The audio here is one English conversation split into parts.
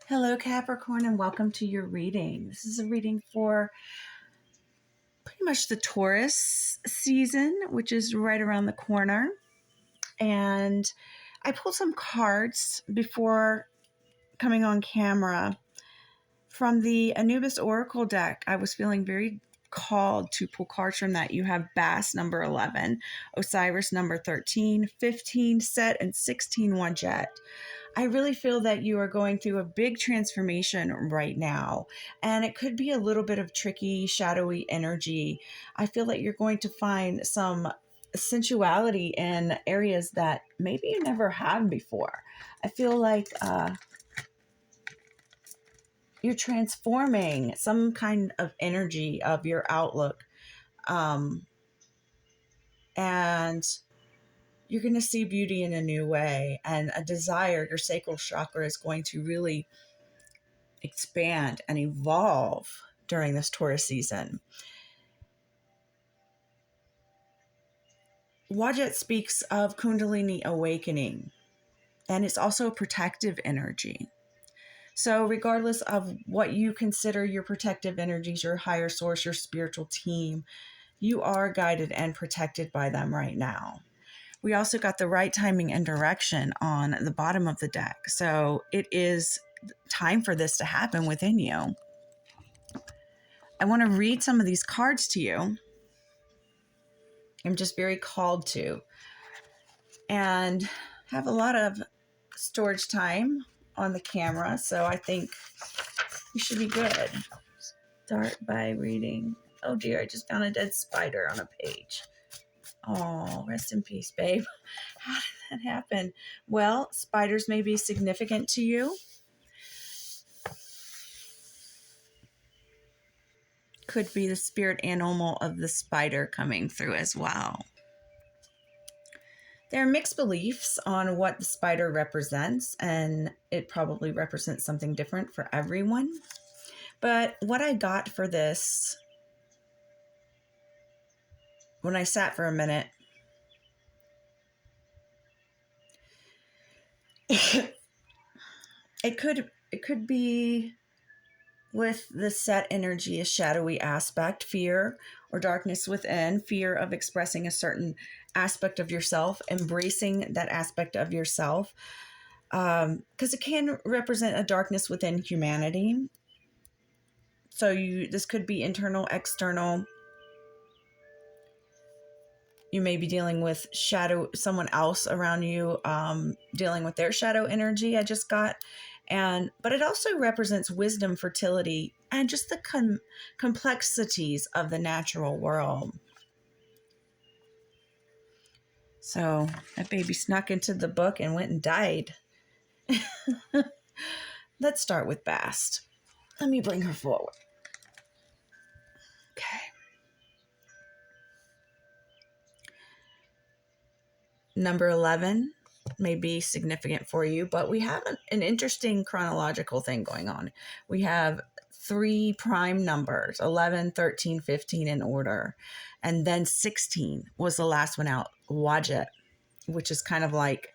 Hello, Capricorn, and welcome to your reading. This is a reading for pretty much the Taurus season, which is right around the corner. And I pulled some cards before coming on camera from the Anubis Oracle deck. I was feeling very called to pull cards from that. You have Bass number 11, Osiris number 13, 15 Set, and 16 Wadjet. I really feel that you are going through a big transformation right now, and it could be a little bit of tricky, shadowy energy. I feel that you're going to find some sensuality in areas that maybe you never had before. I feel like you're transforming some kind of energy of your outlook, and you're going to see beauty in a new way, and a desire. Your sacral chakra is going to really expand and evolve during this Taurus season. Wadjet speaks of Kundalini awakening, and it's also a protective energy. So regardless of what you consider your protective energies, your higher source, your spiritual team, you are guided and protected by them right now. We also got the right timing and direction on the bottom of the deck. So it is time for this to happen within you. I want to read some of these cards to you. I'm just very called to. And have a lot of storage time on the camera, so I think you should be good. Start by reading. Oh dear, I just found a dead spider on a page. Oh, rest in peace, babe. How did that happen? Well, spiders may be significant to you. Could be the spirit animal of the spider coming through as well. There are mixed beliefs on what the spider represents, and it probably represents something different for everyone. But what I got for this, when I sat for a minute, it could be with the set energy, a shadowy aspect, fear or darkness within, fear of expressing a certain aspect of yourself, embracing that aspect of yourself, because it can represent a darkness within humanity. So this could be internal, external. You may be dealing with someone else around you, dealing with their shadow energy I just got. But it also represents wisdom, fertility, and just the complexities of the natural world. So that baby snuck into the book and went and died. Let's start with Bast. Let me bring her forward. Okay. Number 11 may be significant for you, but we have an interesting chronological thing going on. We have 3 prime numbers, 11, 13, 15 in order. And then 16 was the last one out, Wadjet, which is kind of like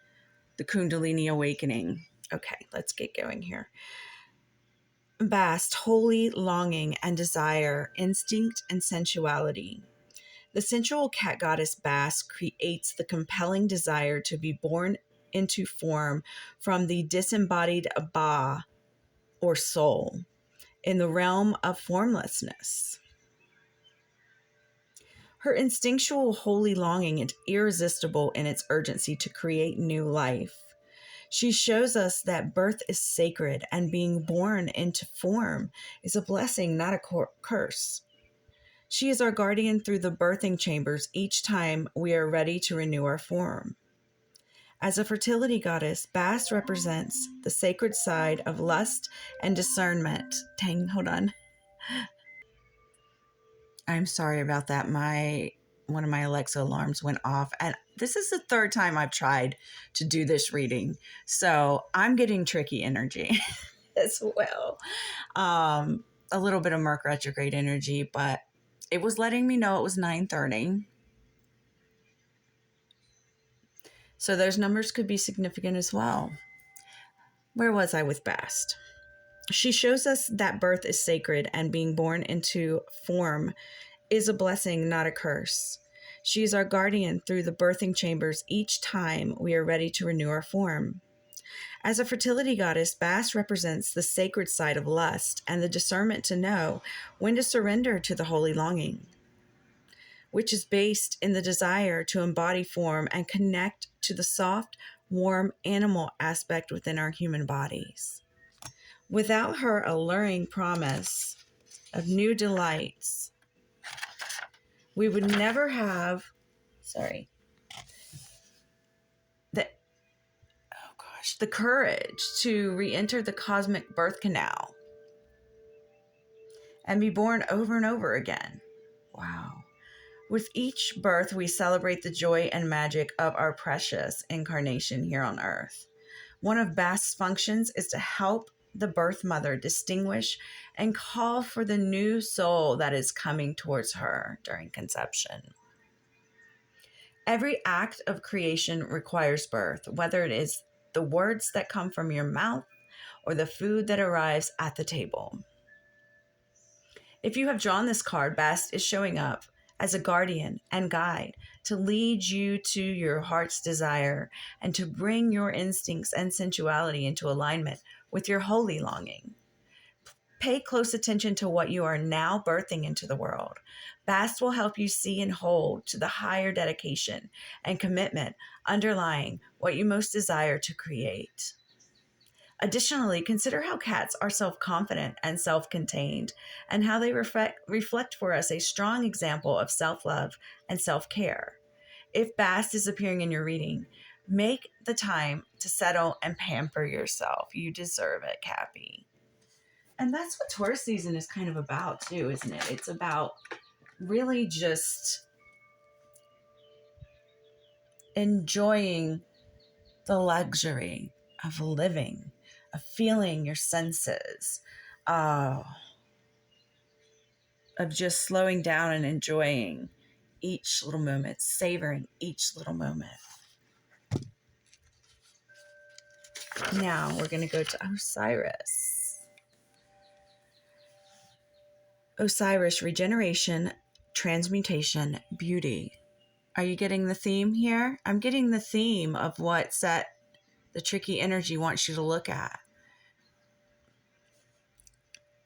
the Kundalini awakening. Okay, let's get going here. Bast, holy longing and desire, instinct and sensuality. The sensual cat goddess Bast creates the compelling desire to be born into form from the disembodied Ba, or soul, in the realm of formlessness. Her instinctual holy longing is irresistible in its urgency to create new life. She shows us that birth is sacred, and being born into form is a blessing, not a curse. She is our guardian through the birthing chambers each time we are ready to renew our form. As a fertility goddess, Bast represents the sacred side of lust and discernment. Dang, hold on. I'm sorry about that. One of my Alexa alarms went off, and this is the 3rd time I've tried to do this reading. So I'm getting tricky energy as well. A little bit of Merc retrograde energy, but it was letting me know it was 9:30. So those numbers could be significant as well. Where was I with Bast? She shows us that birth is sacred and being born into form is a blessing, not a curse. She is our guardian through the birthing chambers each time we are ready to renew our form. As a fertility goddess, Bast represents the sacred side of lust and the discernment to know when to surrender to the holy longing, which is based in the desire to embody form and connect to the soft, warm animal aspect within our human bodies. Without her alluring promise of new delights, we would never have, the courage to re-enter the cosmic birth canal and be born over and over again. Wow. With each birth, we celebrate the joy and magic of our precious incarnation here on Earth. One of Bast's functions is to help the birth mother distinguish and call for the new soul that is coming towards her during conception. Every act of creation requires birth, whether it is the words that come from your mouth or the food that arrives at the table. If you have drawn this card, Bast is showing up as a guardian and guide to lead you to your heart's desire and to bring your instincts and sensuality into alignment with your holy longing. Pay close attention to what you are now birthing into the world. Bast will help you see and hold to the higher dedication and commitment underlying what you most desire to create. Additionally, consider how cats are self-confident and self-contained, and how they reflect for us a strong example of self-love and self-care. If Bast is appearing in your reading, make the time to settle and pamper yourself. You deserve it, Cappy. And that's what Taurus season is kind of about too, isn't it? It's about really just enjoying the luxury of living, of feeling your senses, of just slowing down and enjoying each little moment, savoring each little moment. Now we're going to go to Osiris. Osiris, regeneration, transmutation, beauty. Are you getting the theme here? I'm getting the theme of what Set, the tricky energy, wants you to look at.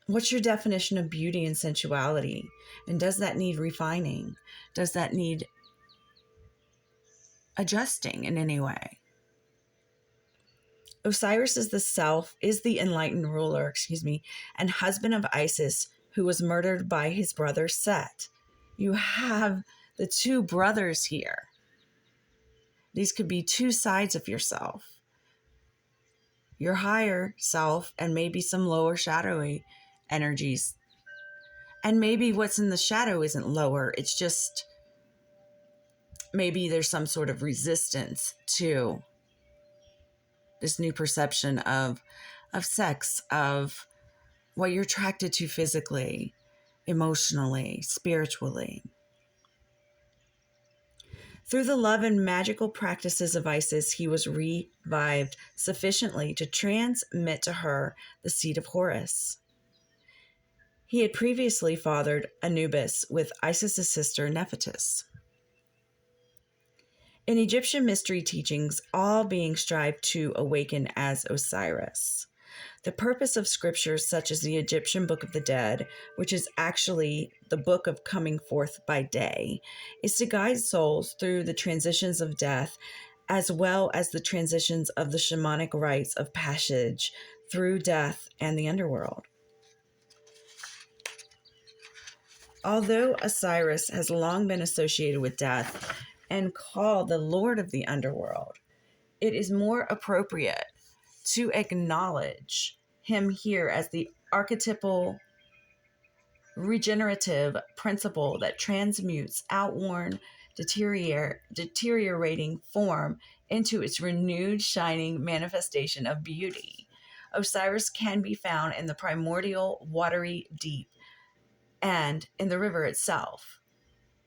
What's your definition of beauty and sensuality? And does that need refining? Does that need adjusting in any way? Osiris is the enlightened ruler, and husband of Isis, who was murdered by his brother Set. You have the two brothers here. These could be two sides of yourself. Your higher self and maybe some lower shadowy energies. And maybe what's in the shadow isn't lower. It's just maybe there's some sort of resistance to this new perception of sex, of what you're attracted to physically, emotionally, spiritually. Through the love and magical practices of Isis, he was revived sufficiently to transmit to her the seed of Horus. He had previously fathered Anubis with Isis' sister Nephthys. In Egyptian mystery teachings, all beings strive to awaken as Osiris. The purpose of scriptures such as the Egyptian Book of the Dead, which is actually the book of coming forth by day, is to guide souls through the transitions of death, as well as the transitions of the shamanic rites of passage through death and the underworld. Although Osiris has long been associated with death and called the Lord of the Underworld, it is more appropriate to acknowledge him here as the archetypal regenerative principle that transmutes outworn, deteriorating form into its renewed, shining manifestation of beauty. Osiris can be found in the primordial, watery deep and in the river itself.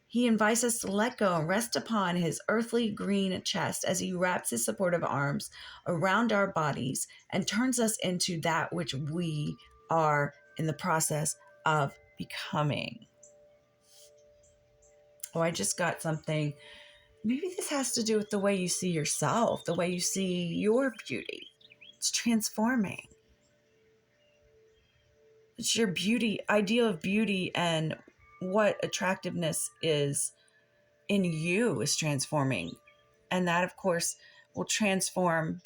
He invites us to let go and rest upon his earthly green chest as he wraps his supportive arms around our bodies and turns us into that which we are in the process of becoming. Oh, I just got something. Maybe this has to do with the way you see yourself, the way you see your beauty. It's transforming. It's your beauty, ideal of beauty, and what attractiveness is in you is transforming. And that, of course, will transform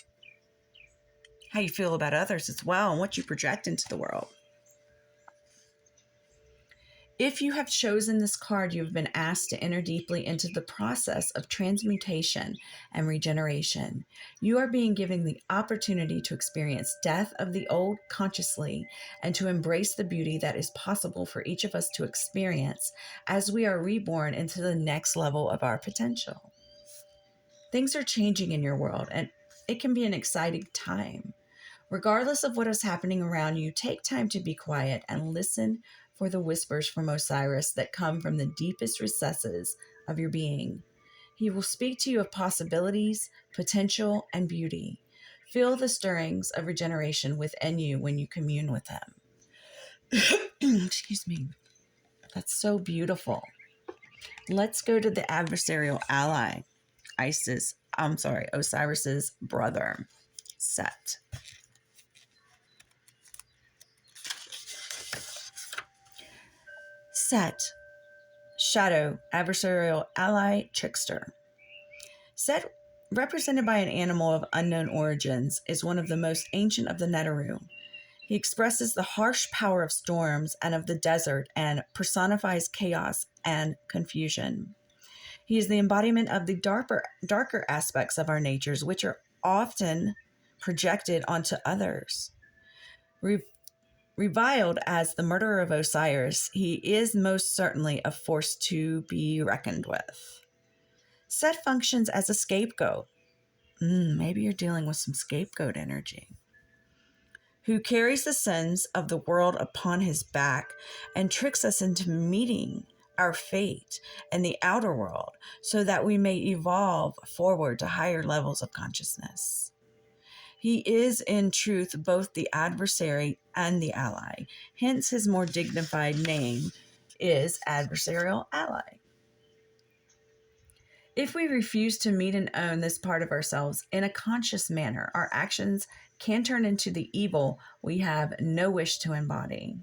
how you feel about others as well and what you project into the world. If you have chosen this card, you have been asked to enter deeply into the process of transmutation and regeneration. You are being given the opportunity to experience death of the old consciously and to embrace the beauty that is possible for each of us to experience as we are reborn into the next level of our potential. Things are changing in your world, and it can be an exciting time. Regardless of what is happening around you, take time to be quiet and listen for the whispers from Osiris that come from the deepest recesses of your being. He will speak to you of possibilities, potential, and beauty. Feel the stirrings of regeneration within you when you commune with him. Excuse me. That's so beautiful. Let's go to the adversarial ally, Osiris's brother, Set. Set, shadow, adversarial ally, trickster. Set, represented by an animal of unknown origins, is one of the most ancient of the Neteru. He expresses the harsh power of storms and of the desert and personifies chaos and confusion. He is the embodiment of the darker aspects of our natures, which are often projected onto others. Reviled as the murderer of Osiris, he is most certainly a force to be reckoned with. Set functions as a scapegoat. Maybe you're dealing with some scapegoat energy. Who carries the sins of the world upon his back and tricks us into meeting our fate in the outer world so that we may evolve forward to higher levels of consciousness. He is, in truth, both the adversary and the ally. Hence, his more dignified name is adversarial ally. If we refuse to meet and own this part of ourselves in a conscious manner, our actions can turn into the evil we have no wish to embody.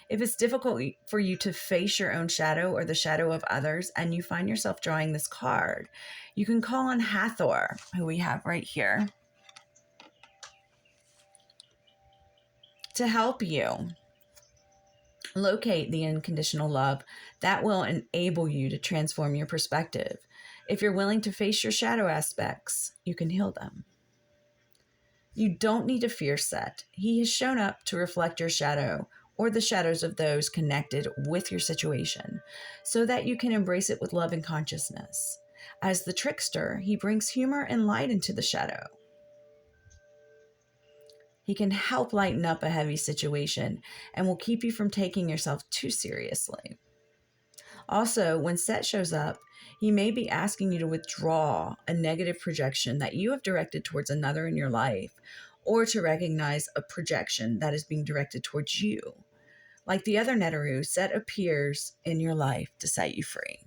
If it's difficult for you to face your own shadow or the shadow of others, and you find yourself drawing this card, you can call on Hathor, who we have right here, to help you locate the unconditional love that will enable you to transform your perspective. If you're willing to face your shadow aspects, you can heal them. You don't need to fear Set. He has shown up to reflect your shadow or the shadows of those connected with your situation so that you can embrace it with love and consciousness. As the trickster, he brings humor and light into the shadow. He can help lighten up a heavy situation and will keep you from taking yourself too seriously. Also, when Set shows up, he may be asking you to withdraw a negative projection that you have directed towards another in your life, or to recognize a projection that is being directed towards you. Like the other Neteru, Set appears in your life to set you free.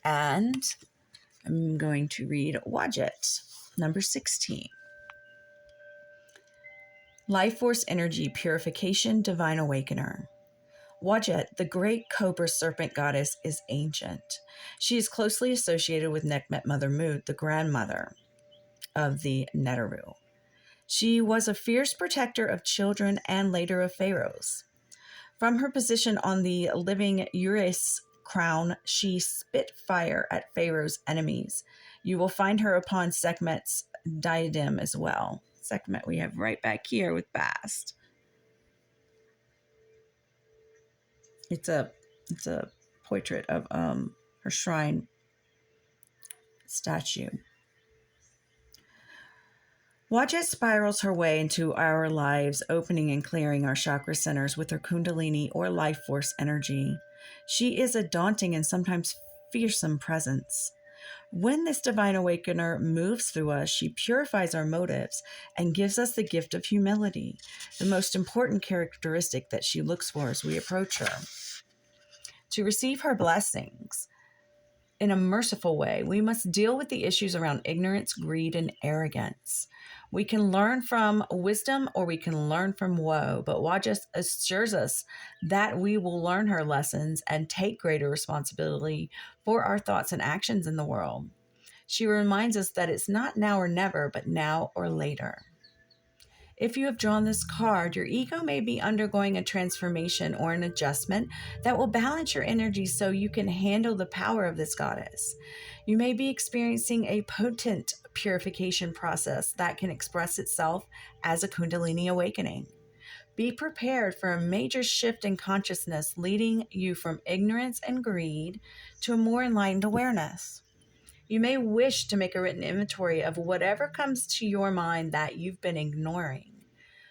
And I'm going to read Wadjet, number 16. Life Force Energy Purification Divine Awakener. Wadjet, the great cobra serpent goddess, is ancient. She is closely associated with Nekhmet Mother Mut, the grandmother of the Neteru. She was a fierce protector of children and later of pharaohs. From her position on the living Ura's crown, she spit fire at Pharaoh's enemies. You will find her upon Sekhmet's diadem as well. Sekhmet we have right back here with Bast. It's a portrait of her shrine statue. Wadjet spirals her way into our lives, opening and clearing our chakra centers with her kundalini or life force energy. She is a daunting and sometimes fearsome presence. When this divine awakener moves through us, she purifies our motives and gives us the gift of humility, the most important characteristic that she looks for as we approach her. To receive her blessings in a merciful way, we must deal with the issues around ignorance, greed, and arrogance. We can learn from wisdom or we can learn from woe, but Wajah assures us that we will learn her lessons and take greater responsibility for our thoughts and actions in the world. She reminds us that it's not now or never, but now or later. If you have drawn this card, your ego may be undergoing a transformation or an adjustment that will balance your energy so you can handle the power of this goddess. You may be experiencing a potent purification process that can express itself as a Kundalini awakening. Be prepared for a major shift in consciousness, leading you from ignorance and greed to a more enlightened awareness. You may wish to make a written inventory of whatever comes to your mind that you've been ignoring.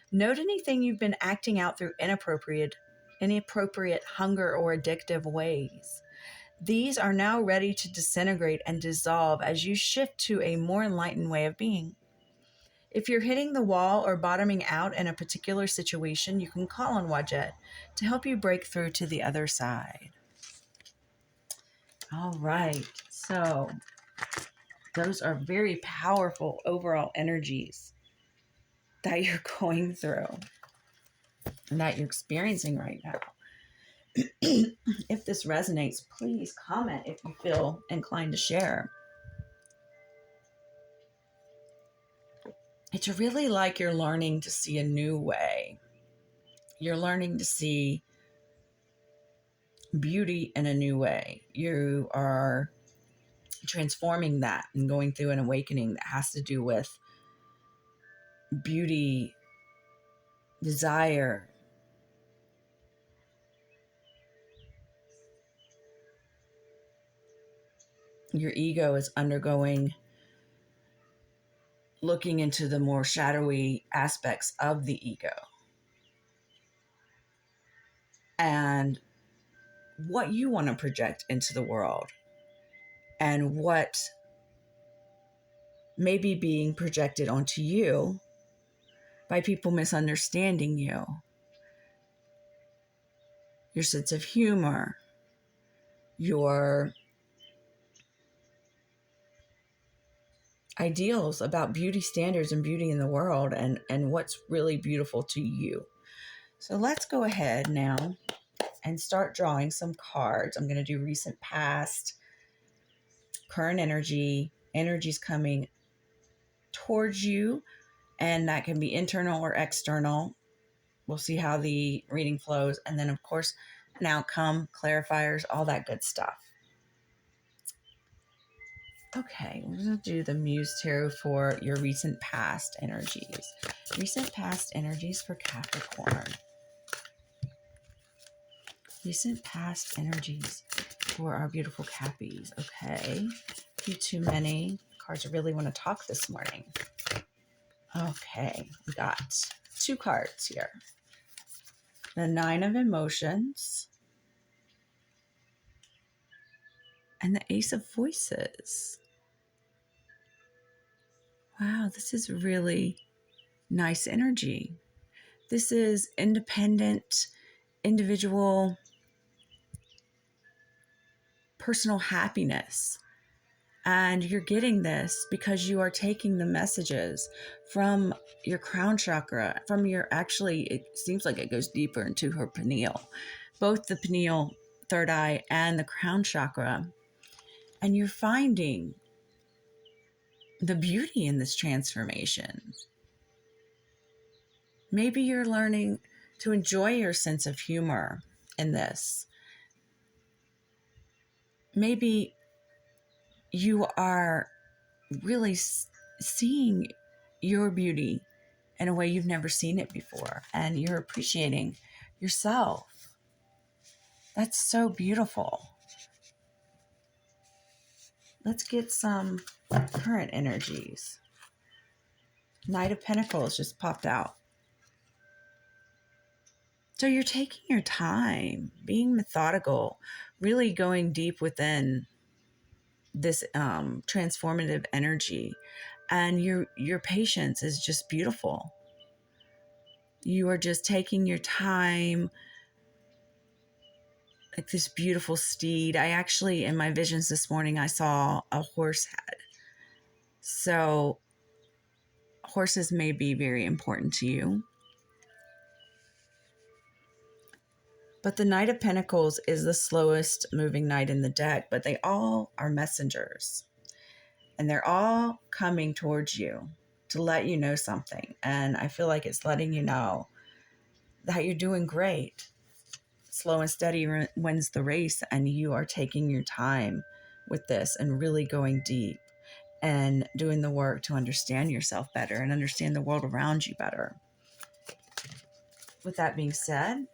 Note anything you've been acting out through inappropriate hunger or addictive ways. These are now ready to disintegrate and dissolve as you shift to a more enlightened way of being. If you're hitting the wall or bottoming out in a particular situation, you can call on Wajah to help you break through to the other side. All right, so those are very powerful overall energies that you're going through and that you're experiencing right now. If this resonates, please comment if you feel inclined to share. It's really like you're learning to see a new way. You're learning to see beauty in a new way. You are transforming that and going through an awakening that has to do with beauty, desire, your ego is undergoing, looking into the more shadowy aspects of the ego and what you want to project into the world and what may be being projected onto you by people misunderstanding you. Your sense of humor, your ideals about beauty standards and beauty in the world and what's really beautiful to you. So let's go ahead now and start drawing some cards. I'm going to do recent past, current energy, energies coming towards you, and that can be internal or external. We'll see how the reading flows. And then, of course, an outcome, clarifiers, all that good stuff. Okay, we're going to do the Muse Tarot for your recent past energies. Recent past energies for Capricorn. Recent past energies for our beautiful Cappies. Okay, too many cards. I really want to talk this morning. Okay, we got 2 cards here. The 9 of Emotions and the Ace of Voices. Wow, this is really nice energy. This is independent, individual, personal happiness. And you're getting this because you are taking the messages from your crown chakra, from your, actually, it seems like it goes deeper into her pineal, both the pineal, third eye, and the crown chakra. And you're finding the beauty in this transformation. Maybe you're learning to enjoy your sense of humor in this. Maybe you are really seeing your beauty in a way you've never seen it before, and you're appreciating yourself. That's so beautiful. Let's get some current energies. Knight of Pentacles just popped out. So you're taking your time, being methodical, really going deep within this transformative energy, and your patience is just beautiful. You are just taking your time, like this beautiful steed. I actually, in my visions this morning, I saw a horse head. So horses may be very important to you. But the Knight of Pentacles is the slowest moving knight in the deck, but they all are messengers. And they're all coming towards you to let you know something. And I feel like it's letting you know that you're doing great. Slow and steady wins the race, and you are taking your time with this and really going deep and doing the work to understand yourself better and understand the world around you better. With that being said,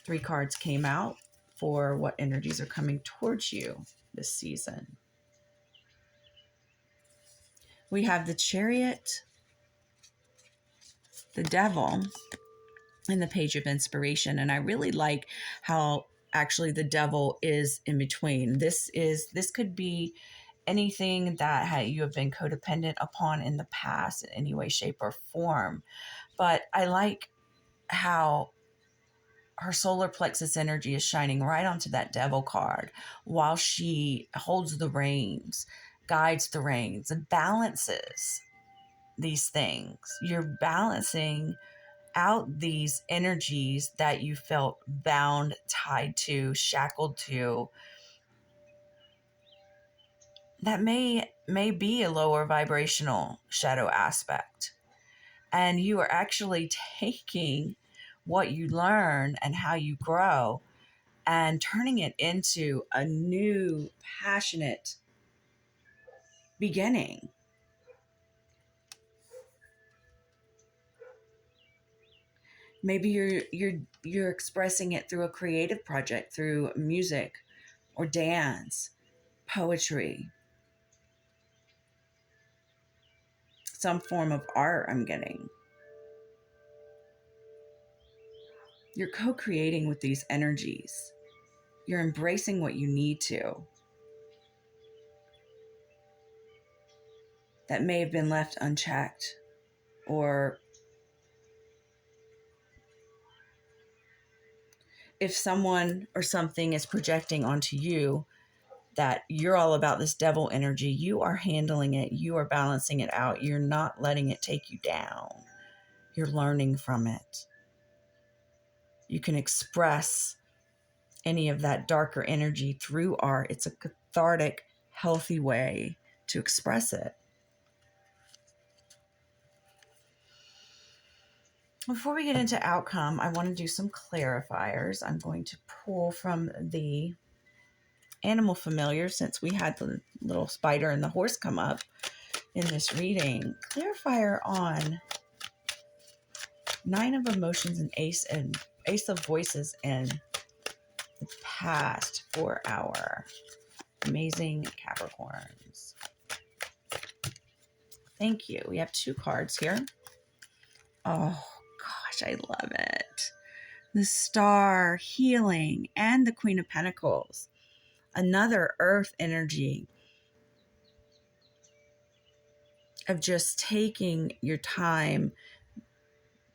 3 cards came out for what energies are coming towards you this season. We have the Chariot, the Devil, and the Page of Inspiration. And I really like how actually the Devil is in between. This could be anything that you have been codependent upon in the past in any way, shape, or form. But I like how her solar plexus energy is shining right onto that Devil card while she holds the reins, guides the reins, and balances these things. You're balancing out these energies that you felt bound, tied to, shackled to, that may be a lower vibrational shadow aspect. And you are actually taking what you learn and how you grow and turning it into a new, passionate beginning. Maybe you're expressing it through a creative project, through music or dance, poetry, some form of art. I'm getting. You're co-creating with these energies. You're embracing what you need to. That may have been left unchecked, or if someone or something is projecting onto you that you're all about this Devil energy, you are handling it, you are balancing it out, you're not letting it take you down. You're learning from it. You can express any of that darker energy through art. It's a cathartic, healthy way to express it. Before we get into outcome, I want to do some clarifiers. I'm going to pull from the animal familiar, since we had the little spider and the horse come up in this reading. Clarifier on 9 of emotions and Ace of voices in the past for our amazing Capricorns. Thank you. We have 2 cards here. Oh gosh, I love it. The Star, healing, and the Queen of Pentacles. Another earth energy of just taking your time,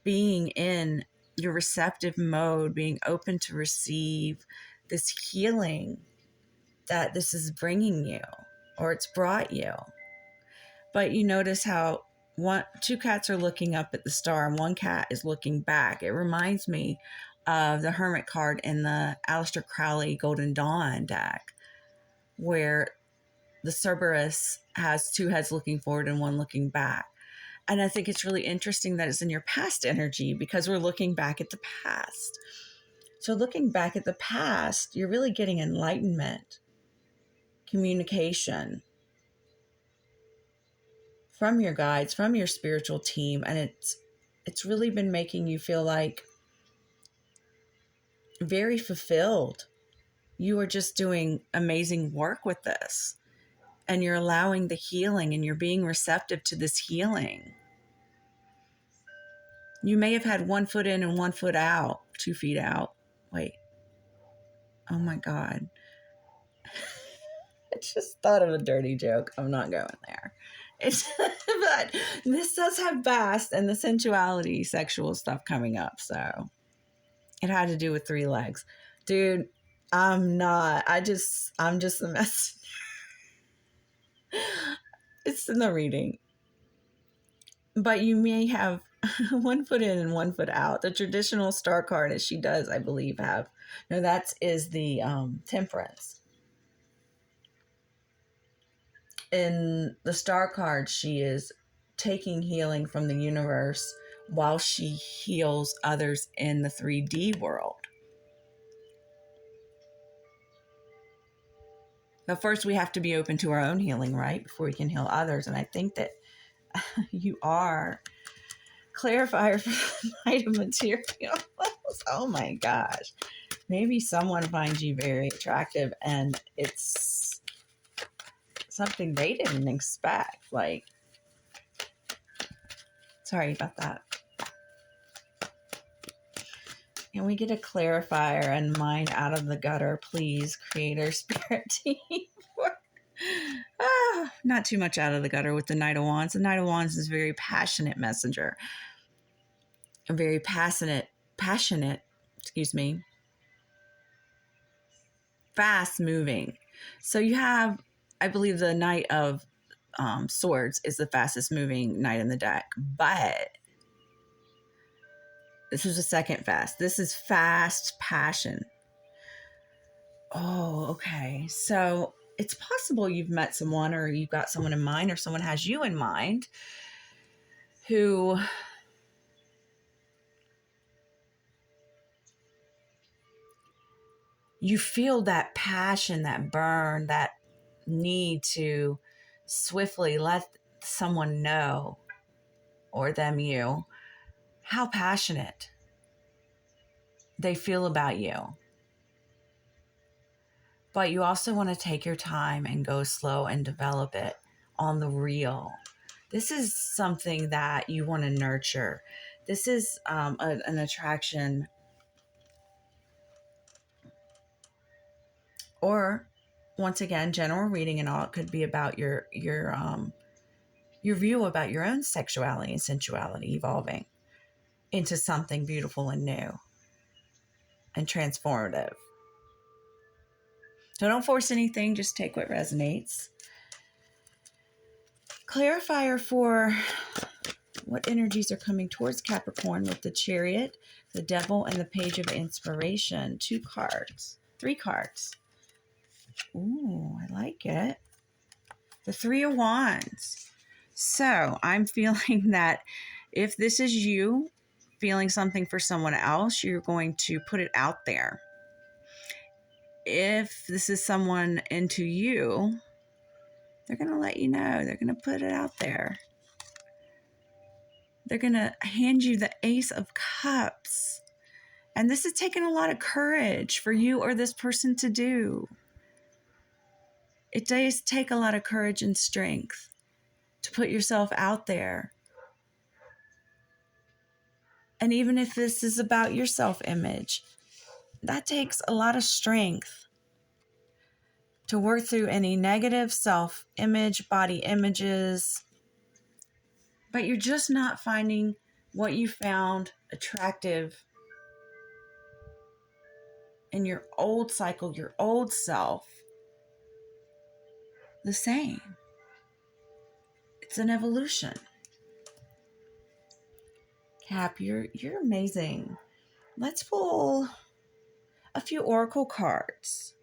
being in your receptive mode, being open to receive this healing that this is bringing you, or it's brought you. But you notice how 2 cats are looking up at the star and 1 cat is looking back. It reminds me of the Hermit card in the Aleister Crowley Golden Dawn deck, where the Cerberus has 2 heads looking forward and 1 looking back. And I think it's really interesting that it's in your past energy, because we're looking back at the past. So looking back at the past, you're really getting enlightenment, communication from your guides, from your spiritual team. And it's really been making you feel like very fulfilled. You are just doing amazing work with this, and you're allowing the healing, and you're being receptive to this healing. You may have had 1 foot in and 1 foot out, 2 feet out. Wait. Oh my God. just thought of a dirty joke. I'm not going there. It's but this does have Bast and the sensuality sexual stuff coming up, so it had to do with 3 legs. Dude, I'm just a mess. It's in the reading. But you may have 1 foot in and 1 foot out. The traditional star card, as she does, I believe, have. No, that is the Temperance. In the star card, she is taking healing from the universe while she heals others in the 3D world. But first, we have to be open to our own healing, right? Before we can heal others. And I think that you are clarifier for the Knight of Materials. Oh my gosh. Maybe someone finds you very attractive and it's something they didn't expect. Like, sorry about that. Can we get a clarifier and mind out of the gutter, please, creator spirit team? Not too much out of the gutter with the Knight of Wands. The Knight of Wands is a very passionate messenger. A very passionate, fast moving. So you have, I believe the Knight of Swords is the fastest moving knight in the deck, but this is the second fast. This is fast passion. Oh, okay. So it's possible you've met someone or you've got someone in mind or someone has you in mind who you feel that passion, that burn, that need to swiftly let someone know, or them you, how passionate they feel about you. But you also want to take your time and go slow and develop it on the real. This is something that you want to nurture. This is an attraction, or once again, general reading and all. It could be about your view about your own sexuality and sensuality evolving into something beautiful and new and transformative. So don't force anything, just take what resonates. Clarifier for what energies are coming towards Capricorn with the Chariot, the Devil, and the Page of Inspiration. 3 cards. Ooh, I like it. The 3 of Wands. So I'm feeling that if this is you feeling something for someone else, you're going to put it out there. If this is someone into you, they're going to let you know. They're going to put it out there. They're going to hand you the Ace of Cups. And this is taking a lot of courage for you or this person to do. It does take a lot of courage and strength to put yourself out there. And even if this is about your self-image, that takes a lot of strength to work through any negative self-image, body images. But you're just not finding what you found attractive in your old cycle, your old self, the same. It's an evolution. Cap, you're amazing. Let's pull a few oracle cards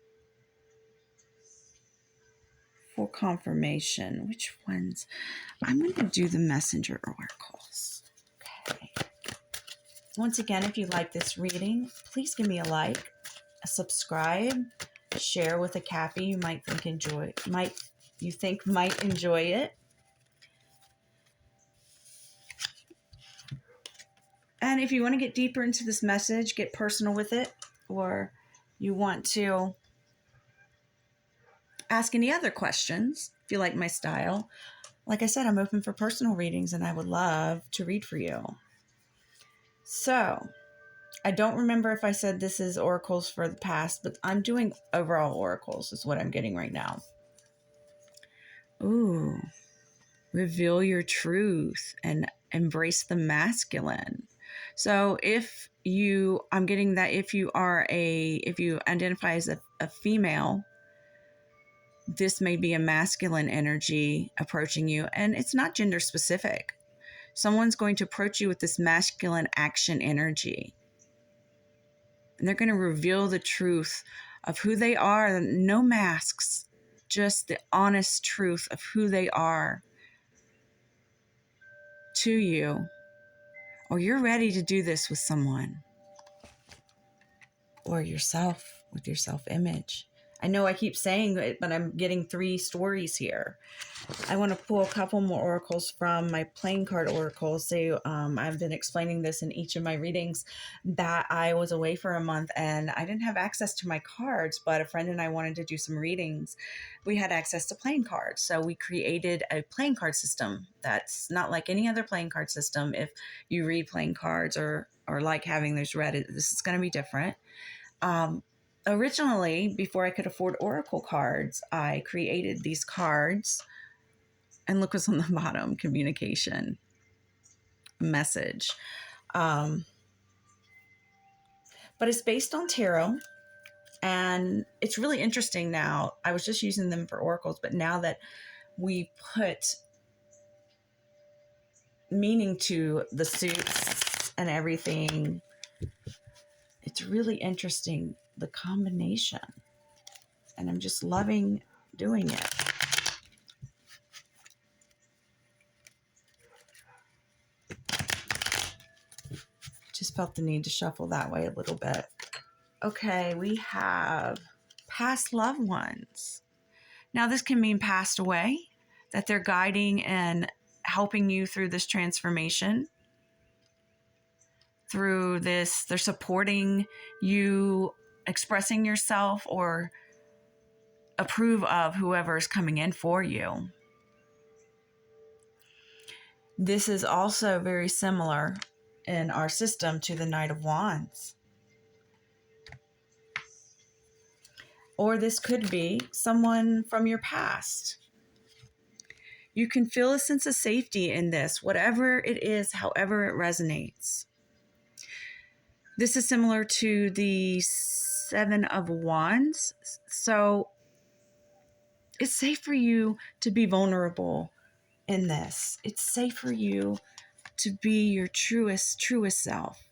for confirmation. Which ones? I'm going to do the messenger oracles. Okay. Once again, if you like this reading, please give me a like, a subscribe, share with a Cappy you might enjoy it. And if you want to get deeper into this message, get personal with it, or you want to ask any other questions, if you like my style, like I said, I'm open for personal readings and I would love to read for you. So, I don't remember if I said this is oracles for the past, but I'm doing overall oracles is what I'm getting right now. Ooh, reveal your truth and embrace the masculine. So I'm getting that if you identify as a female, this may be a masculine energy approaching you, and it's not gender specific. Someone's going to approach you with this masculine action energy, and they're going to reveal the truth of who they are. No masks, just the honest truth of who they are to you. Or you're ready to do this with someone, or yourself, with your self-image. I know I keep saying it, but I'm getting 3 stories here. I want to pull a couple more oracles from my playing card oracles. I've been explaining this in each of my readings, that I was away for a month and I didn't have access to my cards, but a friend and I wanted to do some readings. We had access to playing cards. So we created a playing card system that's not like any other playing card system. If you read playing cards or like having those read, this is going to be different. Originally, before I could afford oracle cards, I created these cards, and look what's on the bottom: communication, message. But it's based on tarot, and it's really interesting now. I was just using them for oracles, but now that we put meaning to the suits and everything, it's really interesting, the combination. And I'm just loving doing it. Just felt the need to shuffle that way a little bit. Okay, we have past loved ones. Now, this can mean passed away, that they're guiding and helping you through this transformation. Through this, they're supporting you, expressing yourself, or approve of whoever is coming in for you. This is also very similar in our system to the Knight of Wands. Or this could be someone from your past. You can feel a sense of safety in this, whatever it is, however it resonates. This is similar to the 7 of Wands. So it's safe for you to be vulnerable in this. It's safe for you to be your truest self.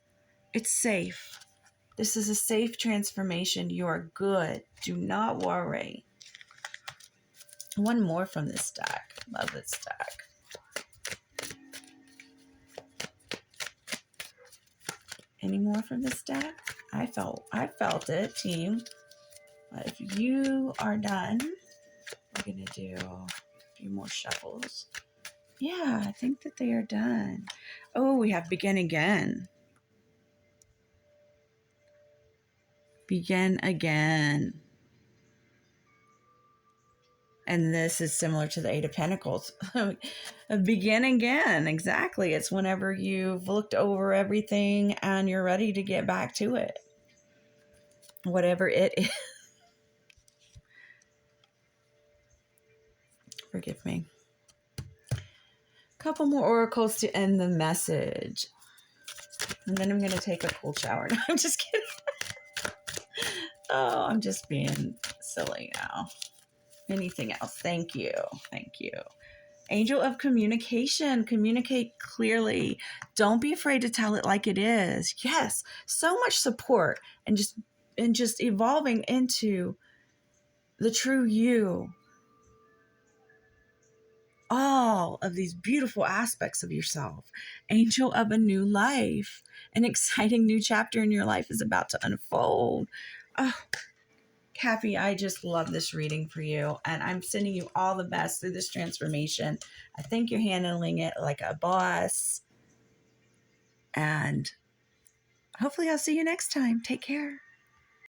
It's safe. This is a safe transformation. You are good. Do not worry. One more from this deck. Love this deck. Any more from this deck? I felt it, team. But if you are done, we're going to do a few more shuffles. Yeah, I think that they are done. Oh, we have begin again. Begin again. And this is similar to the 8 of Pentacles. Begin again. Exactly. It's whenever you've looked over everything and you're ready to get back to it. Whatever it is. Forgive me. Couple more oracles to end the message. And then I'm going to take a cold shower. No, I'm just kidding. Oh, I'm just being silly now. Anything else? Thank you. Thank you. Angel of communication. Communicate clearly. Don't be afraid to tell it like it is. Yes, so much support and just evolving into the true you. All of these beautiful aspects of yourself. Angel of a new life. An exciting new chapter in your life is about to unfold. Oh, Cappy, I just love this reading for you, and I'm sending you all the best through this transformation. I think you're handling it like a boss, and hopefully I'll see you next time. Take care.